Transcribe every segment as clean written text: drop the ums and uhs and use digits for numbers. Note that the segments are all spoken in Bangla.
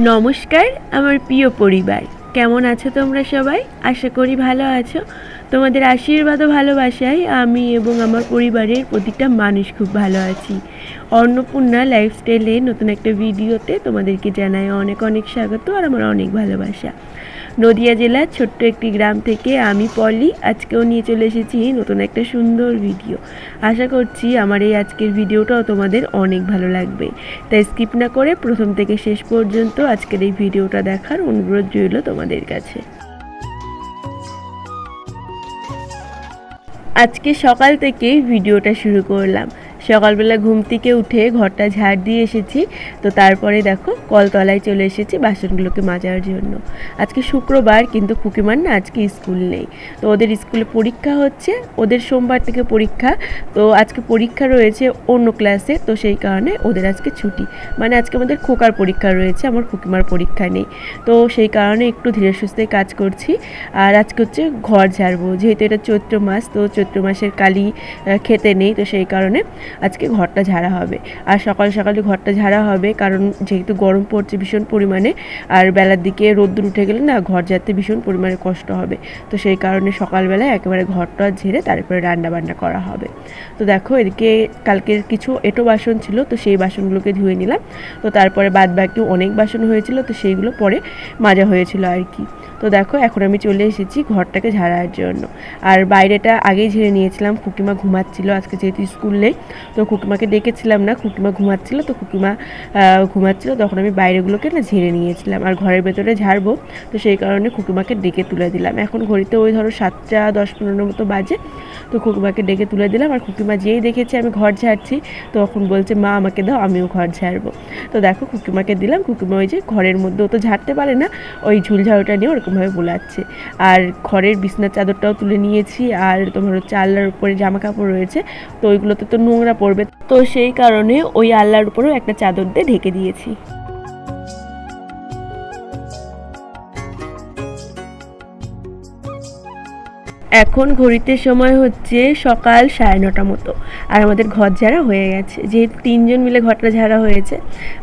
নমস্কার আমার প্রিয় পরিবার, কেমন আছো তোমরা সবাই? আশা করি ভালো আছো। তোমাদের আশীর্বাদ ও ভালোবাসায় আমি এবং আমার পরিবারের প্রতিটা মানুষ খুব ভালো আছি। অন্নপূর্ণা লাইফস্টাইলে নতুন একটা ভিডিওতে তোমাদেরকে জানাই অনেক অনেক স্বাগত আর আমার অনেক ভালোবাসা। নদিয়া জেলার ছোট্ট একটি গ্রাম থেকে আমি পলি আজকেও নিয়ে চলে এসেছি নতুন একটা সুন্দর ভিডিও। আশা করছি আমার এই আজকের ভিডিওটাও তোমাদের অনেক ভালো লাগবে, তাই স্কিপ না করে প্রথম থেকে শেষ পর্যন্ত আজকের এই ভিডিওটা দেখার অনুরোধ রইল তোমাদের কাছে। আজকে সকাল থেকেই ভিডিওটা শুরু করলাম। সকালবেলা ঘুম থেকে উঠে ঘরটা ঝাড় দিয়ে এসেছি, তো তারপরে দেখো কলতলায় চলে এসেছি বাসনগুলোকে মাজার জন্য। আজকে শুক্রবার, কিন্তু খুকিমার না আজকে স্কুল নেই, তো ওদের স্কুলে পরীক্ষা হচ্ছে, ওদের সোমবার থেকে পরীক্ষা। তো আজকে পরীক্ষা রয়েছে অন্য ক্লাসে, তো সেই কারণে ওদের আজকে ছুটি, মানে আজকে আমাদের খোকার পরীক্ষা রয়েছে, আমার খুকিমার পরীক্ষা নেই। তো সেই কারণে একটু ধীরে সুস্থে কাজ করছি। আর আজকে হচ্ছে ঘর ঝাড়বো, যেহেতু এটা চৈত্র মাস, তো চৈত্র মাসের কালি খেতে নেই, তো সেই কারণে আজকে ঘরটা ঝাড়া হবে। আর সকাল সকালে ঘরটা ঝাড়া হবে, কারণ যেহেতু গরম পড়ছে ভীষণ পরিমাণে, আর বেলার দিকে রোদ্দুর উঠে গেলে না ঘর ঝাড়তে ভীষণ পরিমাণে কষ্ট হবে। তো সেই কারণে সকালবেলায় একেবারে ঘরটা ঝেড়ে তারপরে রান্না বান্না করা হবে। তো দেখো এদিকে কালকের কিছু এঁটো বাসন ছিল, তো সেই বাসনগুলোকে ধুয়ে নিলাম। তো তারপরে বাদ বাকি অনেক বাসন হয়েছিল, তো সেইগুলো পরে মাজা হয়েছিল আর কি। তো দেখো এখন আমি চলে এসেছি ঘরটাকে ঝাড়ার জন্য। আর বাইরেটা আগেই ঝেড়ে নিয়েছিলাম, খুকিমা ঘুমাচ্ছিল, আজকে যেহেতু স্কুল নেই। তো খুকিমাকে ডেকেছিলাম না, খুকিমা ঘুমাচ্ছিল, তো খুকিমা ঘুমাচ্ছিল, তখন আমি বাইরেগুলোকে না ঝেড়ে নিয়েছিলাম। আর ঘরের ভেতরে ঝাড়বো, তো সেই কারণে খুকিমাকে ডেকে তুলে দিলাম। এখন ঘড়িতে ওই ধরো 7টা 10-15 মতো বাজে, তো খুকিমাকে ডেকে তুলে দিলাম। আর খুকিমা যেই দেখেছে আমি ঘর ঝাড়ছি, তখন বলছে মা আমাকে দাও, আমিও ঘর ঝাড়বো। তো দেখো খুকিমাকে দিলাম, খুকিমা ওই যে ঘরের মধ্যে ও তো ঝাড়তে পারে না, ওই ঝুলঝাড়ুটা নিয়ে ওরকমভাবে বোলাচ্ছে। আর ঘরের বিছনার চাদরটাও তুলে নিয়েছি, আর তোমার হচ্ছে আলনার উপরে জামা কাপড় রয়েছে, তো ওইগুলোতে তো নোংরা পড়বে, তো সেই কারণে ওই আলনার উপরেও একটা চাদর দিয়ে ঢেকে দিয়েছি। এখন ঘড়িতে সময় হচ্ছে সকাল 9:30 মতো, আর আমাদের ঘর ঝাড়া হয়ে গেছে। যেহেতু 3জন মিলে ঘরটা ঝাড়া হয়েছে,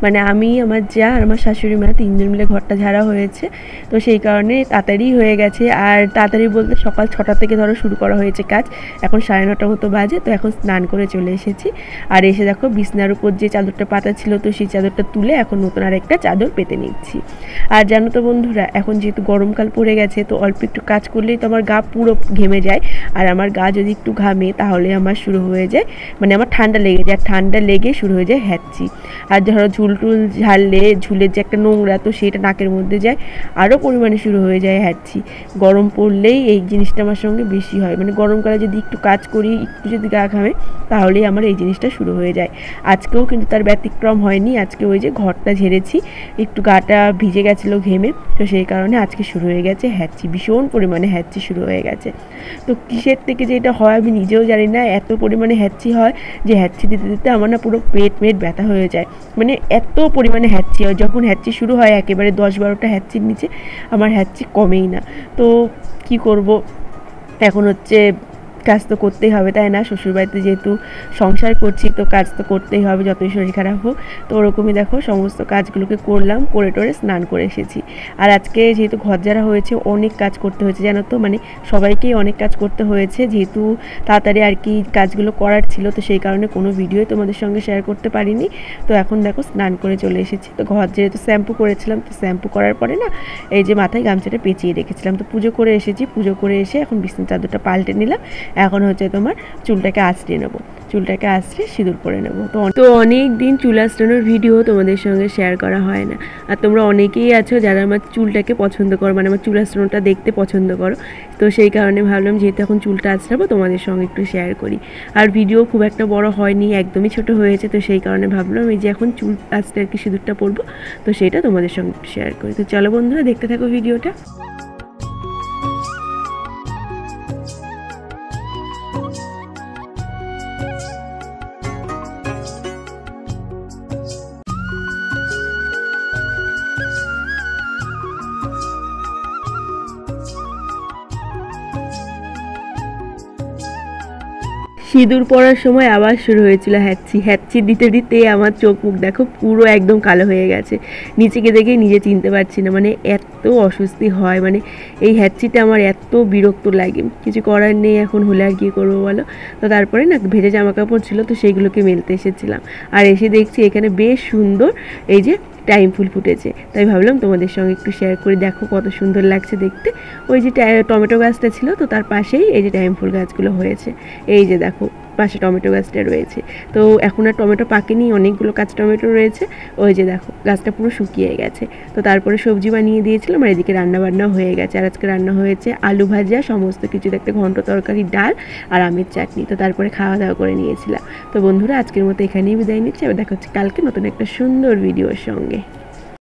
মানে আমি, আমার যা আর আমার শাশুড়ি মা 3জন মিলে ঘরটা ঝাড়া হয়েছে, তো সেই কারণে তাড়াতাড়ি হয়ে গেছে। আর তাড়াতাড়ি বলতে সকাল 6টা থেকে ধরো শুরু করা হয়েছে কাজ, এখন 9:30 মতো বাজে। তো এখন স্নান করে চলে এসেছি। আর এসে দেখো বিছনার উপর যে চাদরটা পাতা ছিল, তো সেই চাদরটা তুলে এখন নতুন আর একটা চাদর পেতে নিচ্ছি। আর জানো তো বন্ধুরা, এখন যেহেতু গরমকাল পড়ে গেছে, তো অল্প একটু কাজ করলেই তো আমার গা পুরো ঘেমে যায়। আর আমার গা যদি একটু ঘামে তাহলে আমার শুরু হয়ে যায়, মানে আমার ঠান্ডা লেগে যায়, ঠান্ডা লেগে শুরু হয়ে যায় হ্যাঁচি। আর ধরো ঝুল টুল ঝাড়লে ঝুলের যে একটা নোংরা, তো সেটা নাকের মধ্যে যায়, আরও পরিমাণে শুরু হয়ে যায় হ্যাঁচি। গরম পড়লেই এই জিনিসটা আমার সঙ্গে বেশি হয়, মানে গরমকালে যদি একটু কাজ করি, একটু যদি গা ঘামে, তাহলেই আমার এই জিনিসটা শুরু হয়ে যায়। আজকেও কিন্তু তার ব্যতিক্রম হয়নি। আজকে ওই যে ঘরটা ঝেড়েছি, একটু গাটা ভিজে গেছিলো ঘেমে, তো সেই কারণে আজকে শুরু হয়ে গেছে হ্যাঁচি, ভীষণ পরিমাণে হ্যাঁচি শুরু হয়ে গেছে। তো কিসের থেকে যে এটা হয় আমি নিজেও জানি না, এত পরিমাণে হ্যাঁচি হয় যে হ্যাঁচি দিতে দিতে আমার না পুরো পেট ব্যথা হয়ে যায়, মানে এত পরিমাণে হ্যাঁচি হয়। যখন হ্যাঁচি শুরু হয় একেবারে 10-12টা হ্যাঁচির নিচে আমার হ্যাঁচি কমেই না। তো কি করব, এখন হচ্ছে কাজ তো করতেই হবে, তাই না? শ্বশুরবাড়িতে যেহেতু সংসার করছি, তো কাজ তো করতেই হবে যতই শরীর খারাপ হোক। তো ওরকমই দেখো সমস্ত কাজগুলোকে করলাম, করে টোরে স্নান করে এসেছি। আর আজকে যেহেতু ঘর ঝাড়া হয়েছে, অনেক কাজ করতে হয়েছে জানো তো, মানে সবাইকেই অনেক কাজ করতে হয়েছে, যেহেতু তাড়াতাড়ি আর কি কাজগুলো করার ছিল, তো সেই কারণে কোনো ভিডিওই তোমাদের সঙ্গে শেয়ার করতে পারিনি। তো এখন দেখো স্নান করে চলে এসেছি। তো ঘর যেহেতু শ্যাম্পু করেছিলাম, তো শ্যাম্পু করার পরে না এই যে মাথায় গামছাটা পেঁচিয়ে রেখেছিলাম, তো পুজো করে এসেছি। পুজো করে এসে এখন বিছানার চাদরটা পাল্টে নিলাম। এখন হচ্ছে তোমার চুলটাকে আঁচড়িয়ে নেবো, চুলটাকে আঁচড়ে সিঁদুর পরে নেবো। তো অনেক দিন চুল আঁচড়ানোর ভিডিও তোমাদের সঙ্গে শেয়ার করা হয় না। আর তোমরা অনেকেই আছো যারা আমার চুলটাকে পছন্দ করো, মানে আমার চুল আঁচড়ানোটা দেখতে পছন্দ করো। তো সেই কারণে ভাবলাম যেহেতু এখন চুলটা আঁচড়াবো, তোমাদের সঙ্গে একটু শেয়ার করি। আর ভিডিও খুব একটা বড় হয়নি, একদমই ছোট হয়েছে, তো সেই কারণে ভাবলাম এই যে এখন চুল আঁচড়ে আর কি সিঁদুরটা পরবো, তো সেটা তোমাদের সঙ্গে একটু শেয়ার করি। তো চলো বন্ধুরা, দেখতে থাকো ভিডিওটা। সিঁদুর পরার সময় আবার শুরু হয়েছিল হ্যাঁচি হ্যাঁচি দিতে দিতে আমার চোখ মুখ দেখো পুরো একদম কালো হয়ে গেছে, নিচেকে দেখে নিজে চিনতে পারছি না, মানে এত অস্বস্তি হয়, মানে এই হ্যাঁচিতে আমার এত বিরক্ত লাগে, কিছু করার নেই, এখন হলে আর কী করবো বলো। তো তারপরে না ভেজা জামা কাপড় ছিল, তো সেইগুলোকে মেলতে এসেছিলাম, আর এসে দেখছি এখানে বেশ সুন্দর এই যে টাইম ফুল ফুটেছে, তাই ভাবলাম তোমাদের সঙ্গে একটু শেয়ার করে দেখো কত সুন্দর লাগছে দেখতে। ওই যে টমেটো গাছটা ছিল, তো তার পাশেই এই যে টাইম ফুল গাছগুলো হয়েছে, এই যে দেখো পাশে টমেটো গাছটা রয়েছে। তো এখন আর টমেটো পাকেনি, অনেকগুলো কাঁচা টমেটো রয়েছে, ওই যে দেখো গাছটা পুরো শুকিয়ে গেছে। তো তারপরে সবজি বানিয়ে দিয়েছিলাম, আর এদিকে রান্নাবান্না হয়ে গেছে, আর আজকে রান্না হয়েছে আলু ভাজা, সমস্ত কিছু একটা ঘন্ট তরকারি, ডাল আর আমের চাটনি। তো তারপরে খাওয়া দাওয়া করে নিয়েছিলাম। তো বন্ধুরা আজকের মতো এখানেই বিদায় নিচ্ছি, আবার দেখা হচ্ছে কালকে নতুন একটা সুন্দর ভিডিওর সঙ্গে।